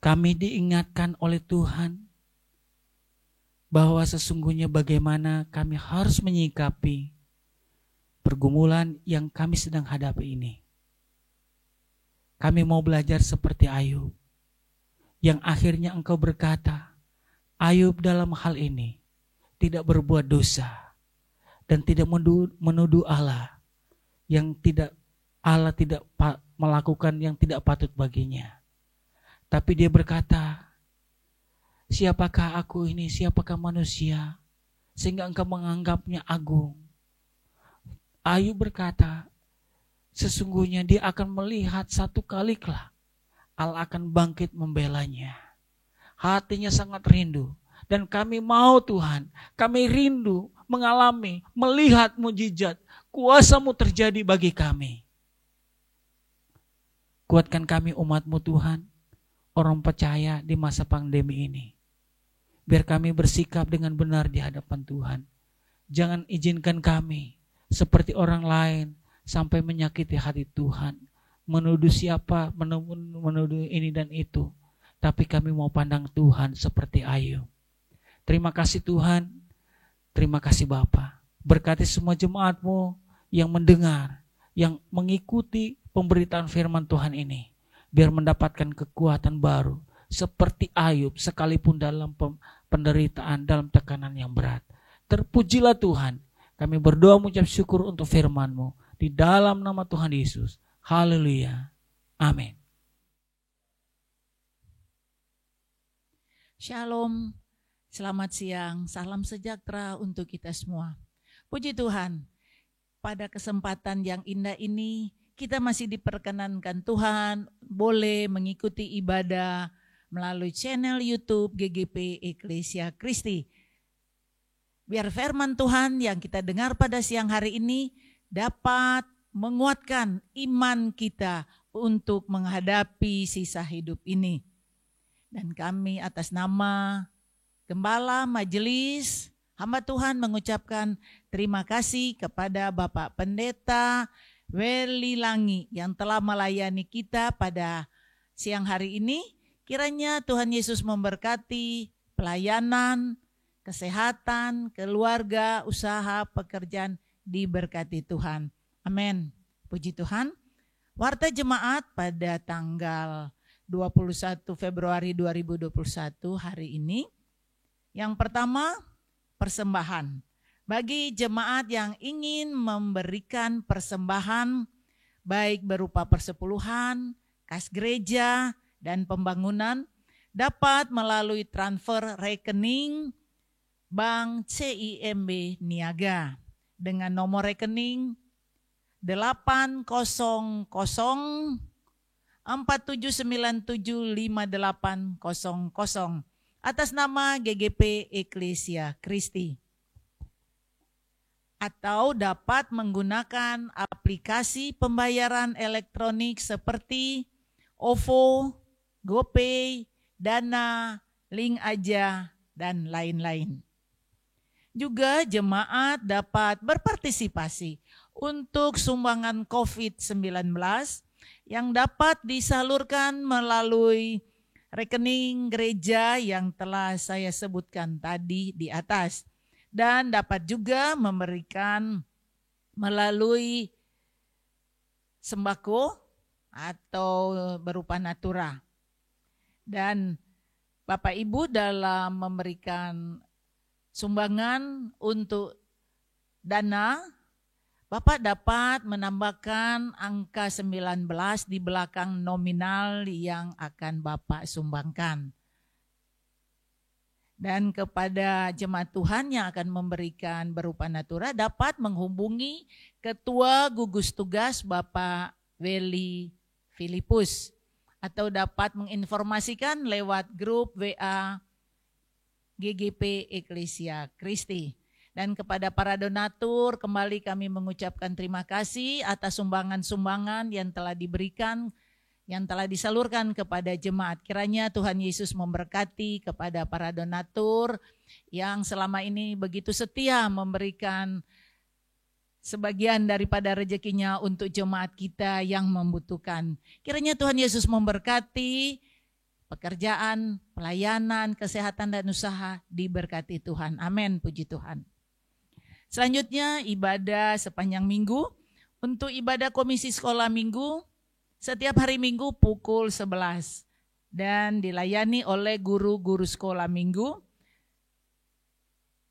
S3: Kami diingatkan oleh Tuhan bahwa sesungguhnya bagaimana kami harus menyikapi pergumulan yang kami sedang hadapi ini. Kami mau belajar seperti Ayub, yang akhirnya Engkau berkata, Ayub dalam hal ini tidak berbuat dosa dan tidak menuduh Allah tidak melakukan yang tidak patut baginya. Tapi dia berkata, siapakah aku ini, siapakah manusia sehingga Engkau menganggapnya agung. Ayub berkata, sesungguhnya dia akan melihat satu kali kelak Allah akan bangkit membelanya. Hatinya sangat rindu. Dan kami mau Tuhan, kami rindu mengalami, melihat mujizat, kuasa-Mu terjadi bagi kami. Kuatkan kami umat-Mu Tuhan, orang percaya di masa pandemi ini. Biar kami bersikap dengan benar di hadapan Tuhan. Jangan izinkan kami seperti orang lain sampai menyakiti hati Tuhan. Menuduh siapa, menuduh ini dan itu. Tapi kami mau pandang Tuhan seperti Ayub. Terima kasih Tuhan, terima kasih Bapa. Berkati semua jemaat-Mu yang mendengar, yang mengikuti pemberitaan firman Tuhan ini. Biar mendapatkan kekuatan baru, seperti Ayub sekalipun dalam penderitaan, dalam tekanan yang berat. Terpujilah Tuhan, kami berdoa mengucap syukur untuk firman-Mu. Di dalam nama Tuhan Yesus, haleluya, amin.
S4: Shalom. Selamat siang, salam sejahtera untuk kita semua. Puji Tuhan, pada kesempatan yang indah ini kita masih diperkenankan Tuhan boleh mengikuti ibadah melalui channel YouTube GGP Eklesia Kristi. Biar firman Tuhan yang kita dengar pada siang hari ini dapat menguatkan iman kita untuk menghadapi sisa hidup ini. Dan kami atas nama Gembala Majelis hamba Tuhan mengucapkan terima kasih kepada Bapak Pendeta Weli Langi yang telah melayani kita pada siang hari ini. Kiranya Tuhan Yesus memberkati pelayanan, kesehatan, keluarga, usaha, pekerjaan diberkati Tuhan. Amin. Puji Tuhan. Warta jemaat pada tanggal 21 Februari 2021 hari ini. Yang pertama, persembahan. Bagi jemaat yang ingin memberikan persembahan, baik berupa persepuluhan, kas gereja, dan pembangunan, dapat melalui transfer rekening Bank CIMB Niaga dengan nomor rekening 80047975800 atas nama GGP Eklesia Kristi. Atau dapat menggunakan aplikasi pembayaran elektronik seperti OVO, GoPay, Dana, Link Aja, dan lain-lain. Juga jemaat dapat berpartisipasi untuk sumbangan COVID-19 yang dapat disalurkan melalui rekening gereja yang telah saya sebutkan tadi di atas. Dan dapat juga memberikan melalui sembako atau berupa natura. Dan Bapak Ibu dalam memberikan sumbangan untuk dana, Bapak dapat menambahkan angka 19 di belakang nominal yang akan Bapak sumbangkan. Dan kepada jemaat Tuhan yang akan memberikan berupa natura dapat menghubungi Ketua Gugus Tugas Bapak Weli Filipus atau dapat menginformasikan lewat grup WA GGP Eklesia Kristi. Dan kepada para donatur kembali kami mengucapkan terima kasih atas sumbangan-sumbangan yang telah diberikan yang telah disalurkan kepada jemaat. Kiranya Tuhan Yesus memberkati kepada para donatur yang selama ini begitu setia memberikan sebagian daripada rezekinya untuk jemaat kita yang membutuhkan. Kiranya Tuhan Yesus memberkati pekerjaan, pelayanan, kesehatan dan usaha, diberkati Tuhan. Amin, puji Tuhan. Selanjutnya ibadah sepanjang minggu. Untuk ibadah komisi sekolah minggu, setiap hari Minggu pukul 11 dan dilayani oleh guru-guru sekolah minggu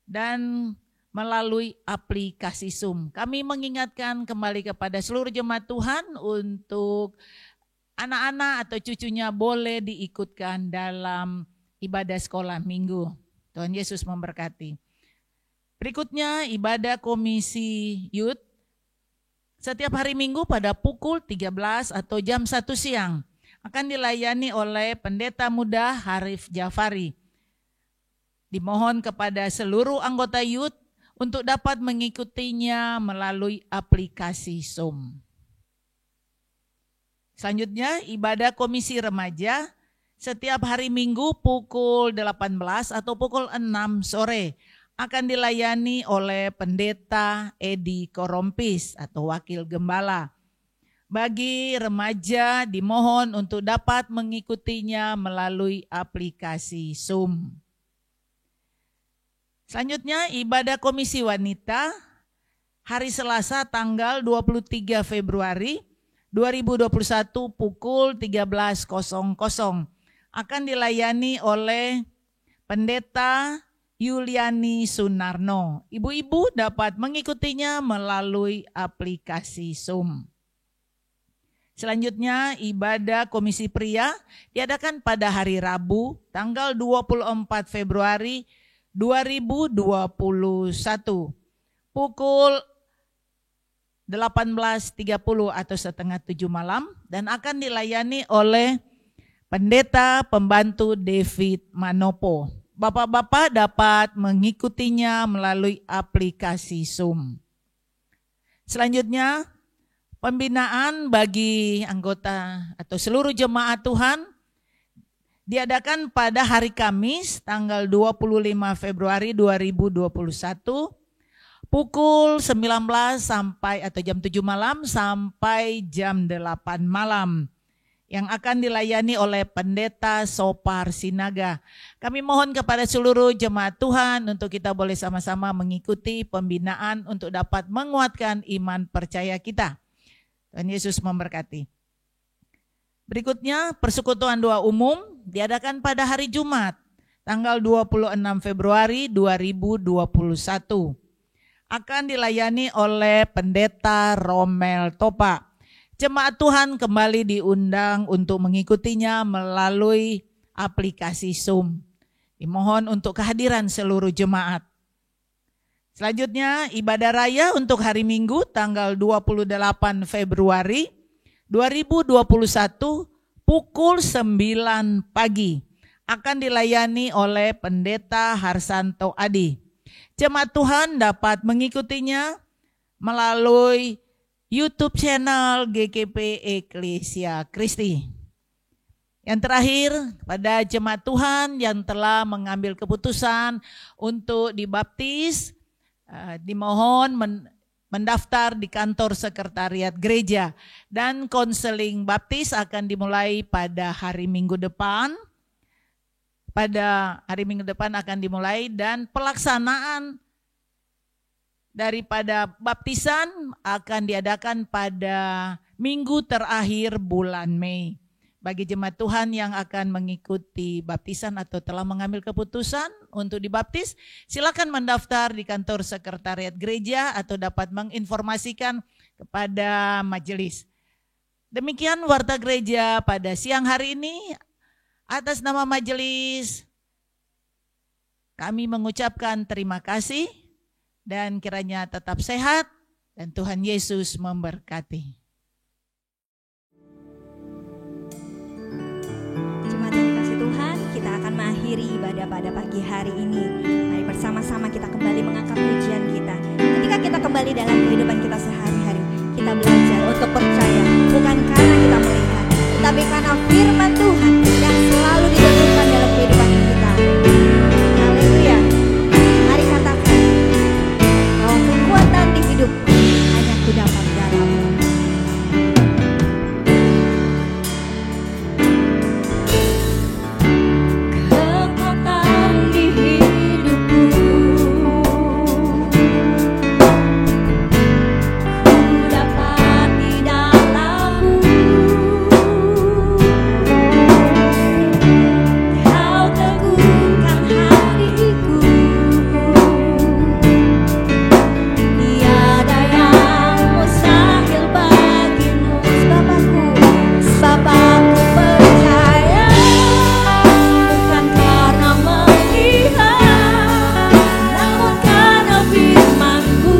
S4: dan melalui aplikasi Zoom. Kami mengingatkan kembali kepada seluruh jemaat Tuhan untuk anak-anak atau cucunya boleh diikutkan dalam ibadah sekolah minggu. Tuhan Yesus memberkati. Berikutnya ibadah komisi youth. Setiap hari Minggu pada pukul 13 atau jam 1 siang akan dilayani oleh Pendeta Muda Harif Jafari. Dimohon kepada seluruh anggota youth untuk dapat mengikutinya melalui aplikasi Zoom. Selanjutnya ibadah komisi remaja setiap hari Minggu pukul 18 atau pukul 6 sore. Akan dilayani oleh Pendeta Edi Korompis atau Wakil Gembala. Bagi remaja dimohon untuk dapat mengikutinya melalui aplikasi Zoom. Selanjutnya ibadah komisi wanita hari Selasa tanggal 23 Februari 2021 pukul 13.00 akan dilayani oleh Pendeta Yuliani Sunarno. Ibu-ibu dapat mengikutinya melalui aplikasi Zoom. Selanjutnya ibadah komisi pria diadakan pada hari Rabu tanggal 24 Februari 2021 pukul 18.30 atau setengah 7 malam dan akan dilayani oleh Pendeta Pembantu David Manopo. Bapak-bapak dapat mengikutinya melalui aplikasi Zoom. Selanjutnya, pembinaan bagi anggota atau seluruh jemaat Tuhan diadakan pada hari Kamis tanggal 25 Februari 2021 pukul 19 sampai atau jam 7 malam sampai jam 8 malam. Yang akan dilayani oleh Pendeta Sopar Sinaga. Kami mohon kepada seluruh jemaat Tuhan untuk kita boleh sama-sama mengikuti pembinaan untuk dapat menguatkan iman percaya kita. Tuhan Yesus memberkati. Berikutnya persekutuan doa umum diadakan pada hari Jumat tanggal 26 Februari 2021. Akan dilayani oleh Pendeta Romel Topa. Jemaat Tuhan kembali diundang untuk mengikutinya melalui aplikasi Zoom. Dimohon untuk kehadiran seluruh jemaat. Selanjutnya ibadah raya untuk hari Minggu tanggal 28 Februari 2021 pukul 9 pagi. Akan dilayani oleh Pendeta Harsanto Adi. Jemaat Tuhan dapat mengikutinya melalui YouTube channel GKP Eklesia Kristi. Yang terakhir, pada jemaat Tuhan yang telah mengambil keputusan untuk dibaptis, dimohon mendaftar di kantor sekretariat gereja. Dan konseling baptis akan dimulai pada hari Minggu depan. Pada hari Minggu depan akan dimulai dan pelaksanaan daripada baptisan akan diadakan pada minggu terakhir bulan Mei. Bagi jemaat Tuhan yang akan mengikuti baptisan atau telah mengambil keputusan untuk dibaptis, silakan mendaftar di kantor sekretariat gereja atau dapat menginformasikan kepada majelis. Demikian warta gereja pada siang hari ini. Atas nama majelis, kami mengucapkan terima kasih. Dan kiranya tetap sehat dan Tuhan Yesus memberkati.
S1: Jemaat yang dikasih Tuhan, kita akan mengakhiri ibadah pada pagi hari ini. Mari bersama-sama kita kembali mengangkat pujian kita. Ketika kita kembali dalam kehidupan kita sehari-hari, kita belajar untuk percaya bukan karena kita melihat, tapi karena firman Tuhan yang selalu ditentukan dalam kehidupan kita. Haleluya. Mari katakan bahwa kekuatan di hidupku hanya kudapat dalam-Mu. Kekuatan di hidupku kudapat di dalam-Mu. Kau teguhkan hatiku, tiada yang mustahil bagimu. Sebab aku percaya, bukan karena melihat, namun karena firman-Mu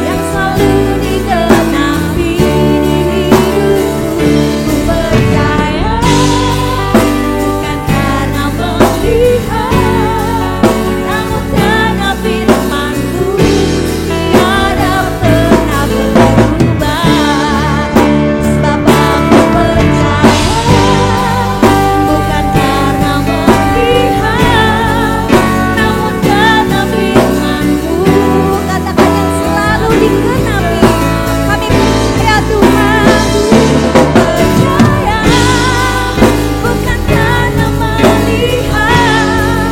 S1: yang selalu digenapi di hidupku. Ku percaya, bukan karena melihat, namun karena firman-Mu tiada pernah berubah. Sebab aku percaya, bukan karena melihat, namun karena firman-Mu. Katakan yang selalu digenapi. Kami percaya Tuhan. Percaya, bukan karena melihat,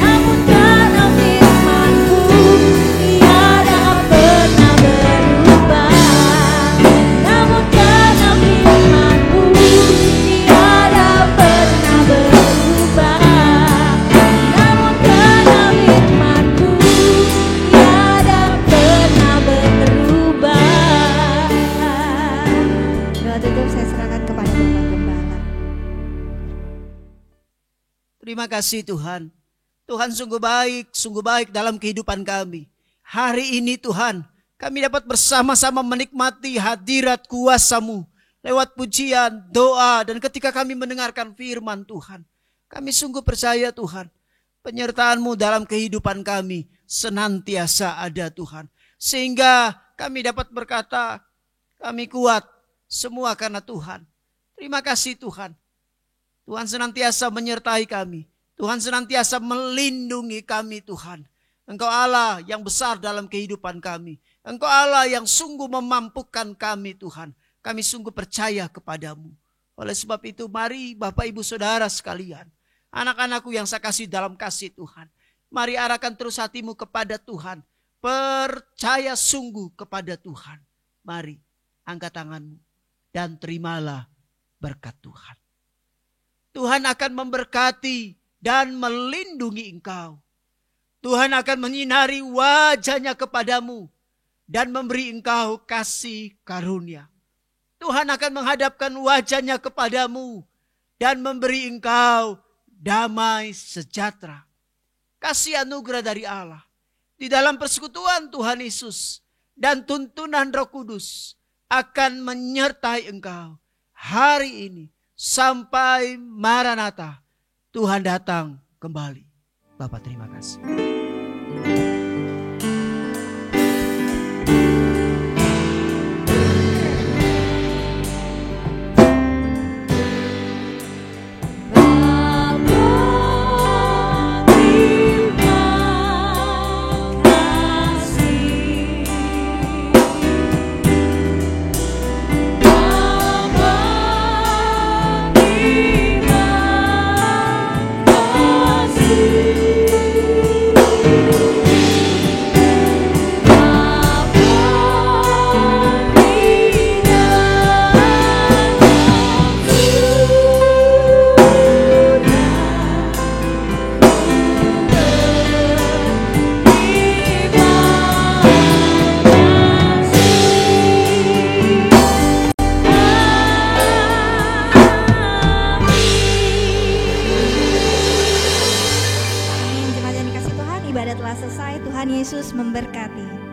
S1: namun karena firman-Mu tiada pernah berubah. Namun karena firman-Mu tiada pernah berubah. Namun karena firman-Mu tiada pernah berubah. Doa tutup saya serahkan kepada Bapak Gembala.
S2: Terima kasih Tuhan. Tuhan sungguh baik dalam kehidupan kami. Hari ini Tuhan, kami dapat bersama-sama menikmati hadirat kuasa-Mu lewat pujian, doa, dan ketika kami mendengarkan firman Tuhan. Kami sungguh percaya Tuhan, penyertaan-Mu dalam kehidupan kami senantiasa ada Tuhan. Sehingga kami dapat berkata, kami kuat semua karena Tuhan. Terima kasih Tuhan. Tuhan senantiasa menyertai kami. Tuhan senantiasa melindungi kami Tuhan. Engkau Allah yang besar dalam kehidupan kami. Engkau Allah yang sungguh memampukan kami Tuhan. Kami sungguh percaya kepadamu. Oleh sebab itu mari Bapak Ibu Saudara sekalian. Anak-anakku yang saya kasih dalam kasih Tuhan. Mari arahkan terus hatimu kepada Tuhan. Percaya sungguh kepada Tuhan. Mari angkat tanganmu dan terimalah berkat Tuhan. Tuhan akan memberkati dan melindungi engkau. Tuhan akan menyinari wajahnya kepadamu dan memberi engkau kasih karunia. Tuhan akan menghadapkan wajahnya kepadamu dan memberi engkau damai sejahtera. Kasih anugerah dari Allah di dalam persekutuan Tuhan Yesus dan tuntunan Roh Kudus akan menyertai engkau hari ini sampai Maranatha Tuhan datang kembali. Bapak terima kasih.
S1: Ibadah telah selesai, Tuhan Yesus memberkati.